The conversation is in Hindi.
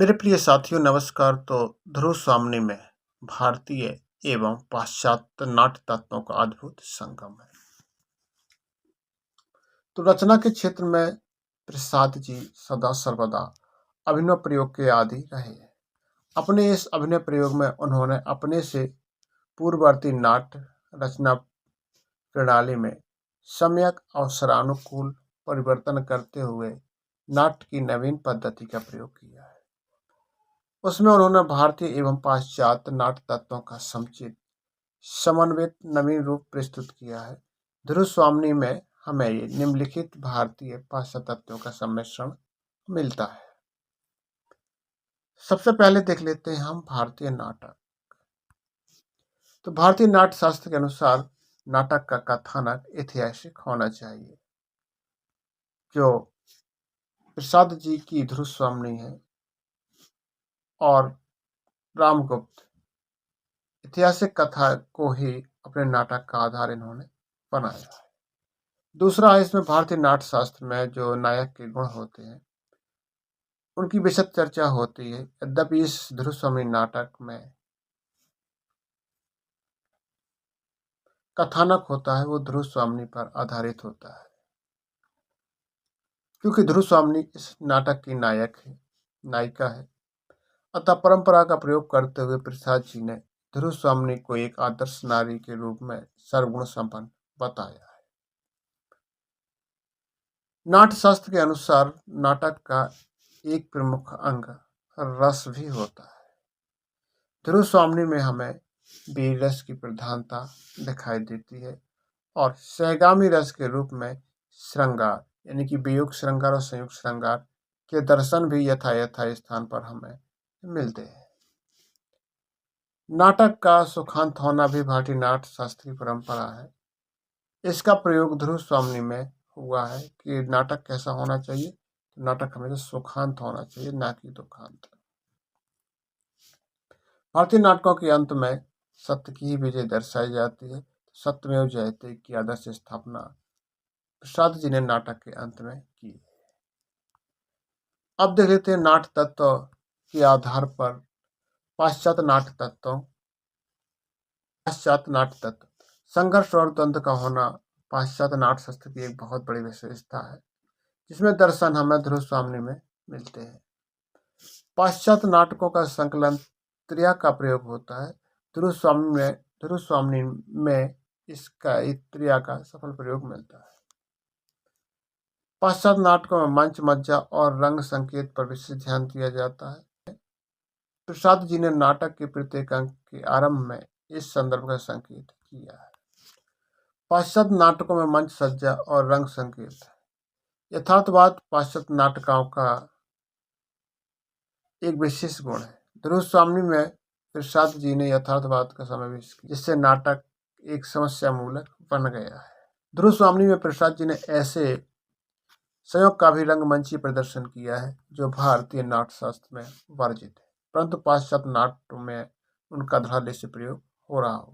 मेरे प्रिय साथियों नमस्कार। तो ध्रुव स्वामी में भारतीय एवं पाश्चात्य नाट्य तत्वों का अद्भुत संगम है। तो रचना के क्षेत्र में प्रसाद जी सदा सर्वदा अभिनव प्रयोग के आदि रहे हैं। अपने इस अभिनय प्रयोग में उन्होंने अपने से पूर्ववर्ती नाट्य रचना प्रणाली में सम्यक अवसरानुकूल परिवर्तन करते हुए नाट्य की नवीन पद्धति का प्रयोग किया है। उसमें उन्होंने भारतीय एवं पाश्चात्य नाट्य तत्वों का समुचित समन्वित नवीन रूप प्रस्तुत किया है। ध्रुव स्वामी में हमें ये निम्नलिखित भारतीय पाश्चात्य तत्वों का सम्मिश्रण मिलता है। सबसे पहले देख लेते हैं हम भारतीय नाटक। तो भारतीय नाट्य शास्त्र के अनुसार नाटक का कथानक ऐतिहासिक होना चाहिए। जो प्रसाद जी की ध्रुव स्वामी है और रामगुप्त ऐतिहासिक कथा को ही अपने नाटक का आधार इन्होंने बनाया है। दूसरा है इसमें भारतीय नाट्य शास्त्र में जो नायक के गुण होते हैं उनकी विशद चर्चा होती है। यद्यपि इस ध्रुव स्वामी नाटक में कथानक होता है वो ध्रुव स्वामी पर आधारित होता है, क्योंकि ध्रुव स्वामी इस नाटक की नायिका है। अतः परंपरा का प्रयोग करते हुए प्रसाद जी ने ध्रुव स्वामी को एक आदर्श नारी के रूप में सर्वगुण संपन्न बताया है। नाट्य शास्त्र के अनुसार नाटक का एक प्रमुख अंग रस भी होता है। ध्रुव स्वामी में हमें वीर रस की प्रधानता दिखाई देती है और सहगामी रस के रूप में श्रृंगार यानी कि वियोग श्रृंगार और संयुक्त श्रृंगार के दर्शन भी यथा स्थान पर हमें मिलते हैं। नाटक का सुखांत होना भी भारतीय नाट्य शास्त्र की परंपरा है। इसका प्रयोग ध्रुव स्वामी में हुआ है कि नाटक कैसा होना चाहिए। नाटक हमेशा सुखांत होना चाहिए, ना कि दुखांत। भारतीय नाटकों के अंत में सत्य की ही विजय दर्शाई जाती है। सत्यमेव जयते की आदर्श स्थापना प्रसाद जी ने नाटक के अंत में की। अब देख लेते हैं नाट्य तत्व के आधार पर पाश्चात्य नाट्य तत्व। संघर्ष और द्वंद्व का होना पाश्चात्य नाट्य शास्त्र की एक बहुत बड़ी विशेषता है, जिसमें दर्शन हमें ध्रुव स्वामी में मिलते हैं। पाश्चात्य नाटकों का संकलन त्रिया का प्रयोग होता है। ध्रुव स्वामी में इसका त्रिया का सफल प्रयोग मिलता है। पाश्चात्य नाटकों में मंच मज्जा और रंग संकेत पर विशेष ध्यान दिया जाता है। प्रसाद जी ने नाटक के प्रत्येक अंक के आरंभ में इस संदर्भ का संकेत किया है। पाश्चात्य नाटकों में मंच सज्जा और रंग संकेत यथार्थवाद पाश्चात्य नाटकों का एक विशेष गुण है। ध्रुव स्वामी में प्रसाद जी ने यथार्थवाद का समावेश किया, जिससे नाटक एक समस्या मूलक बन गया है। ध्रुव स्वामी में प्रसाद जी ने ऐसे संयोग का भी रंगमंची प्रदर्शन किया है जो भारतीय नाट्य शास्त्र में वर्जित है, परंतु पाश्चात्य नाट्य में उनका धड़ल्ले से प्रयोग हो रहा हो।